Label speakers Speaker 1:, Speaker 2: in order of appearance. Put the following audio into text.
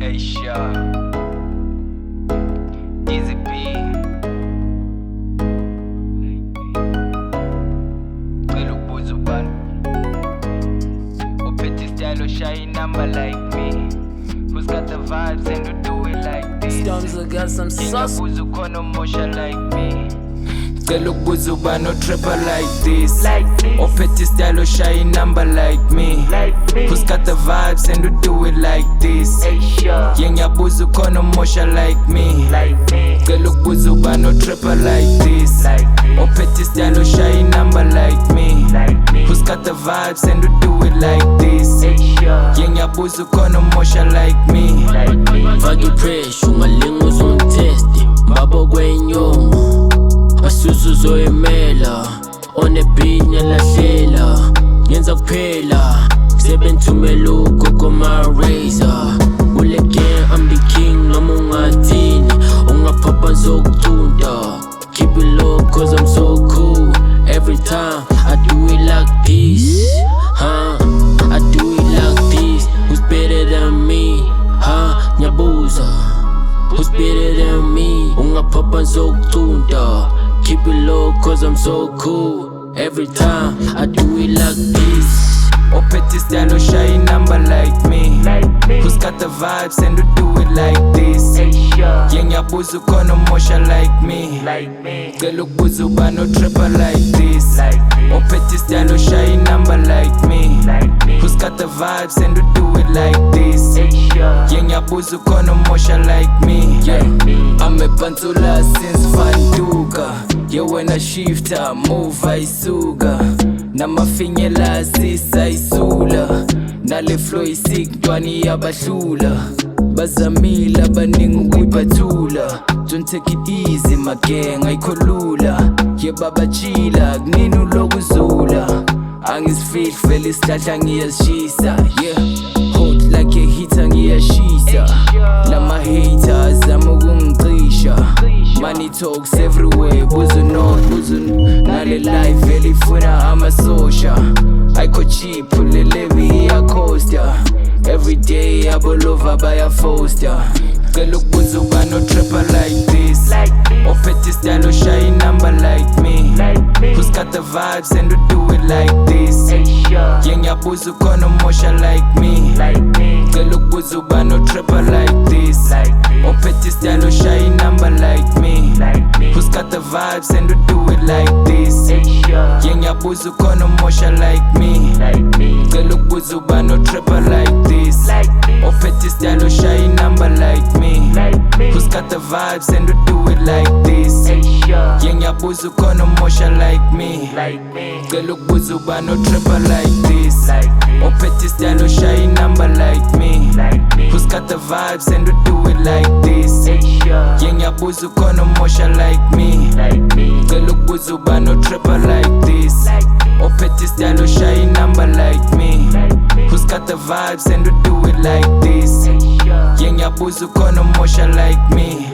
Speaker 1: Asia, Easy B, cela ubuza ubani uphethe style oshaya number like me. Who's got the vibes and who do it like this?
Speaker 2: Storms got some sauce.
Speaker 1: Ubuza ukhona umosha like me. Cela ubuza ubani otrapper like this, ophethe style oshaya number like me. Who's got the vibes and who do it like this? Ngiyabuza ukhona umosha like me. Cela ubuza ubani otrapper like this, ophethe style oshaya number like me. Who's got the vibes and who do it like this? Ngiyabuza ukhona umosha like me.
Speaker 2: Fake i-pressure ungalinga uzongiteste mbabo kwenyongo basusu uzoyimela on-a-beat ngiyalahlela ngenza kuphela sebenzithumela ugogo ma-razor kule game I'm the king noma ungathini ungaphapha ngizokucunta keep it low cause I'm so cool every time I do it like this I do it like this who's better than me ngiyabuza who's better than me ungaphapha ngizokucunta keep it low cause I'm so cool every time I do it like this
Speaker 1: Ophethe style oshaya number like me. Who's got the vibes and who do it like this? Ngiyabuza ukhona umosha like me. Cela ubuza ubani otrapper like this, ophethe style oshaya number like me. Who's got the vibes and who do it like this? Ngiyabuza ukhona umosha like me. Amepantula since fanduka, wena shifter move ayisuka namafinyela sisayisula nale flow isick ntwani yabahlula bazamile abaningi ukuyiphathula. Don't take it easy my gang ayikholula babachila kunini ulokuzula angisifihli vele isihlahla ngiyasishisa hot like a heater ngiyashisa lama haters zama ukungicisha money talks everywhere buzu nale life vele ifuna amasosha ayikho cheap lelevi iyacosta everyday abolova bayafosta. Cela ukubuza ubani otrapper like this, ophethe style oshaya number like me. Who's got the vibes and who do it like this? Ngiyabuza ukhona umosha like me. Cela ukubuza ubani otrapper like this, ophethe style oshaya number like me. Who's got the vibes and who do it like this? Ngiyabuza ukhona umosha like me. Cela ukubuza ubani otrapper like this, ophethe style oshaya number like me. Who's got the vibes and who do it like this? Ngiyabuza ukhona umosha like me. Cela ukubuza ubani otrapper like this, ophethe style oshaya number like me. Who's got the vibes and who do it like this? Ngiyabuza ukhona umosha like me. Cela ukubuza ubani otrapper like this, ophethe style oshaya number like me. Who's got the vibes and who do it like this? Ngiyabuza ukhona umosha like me.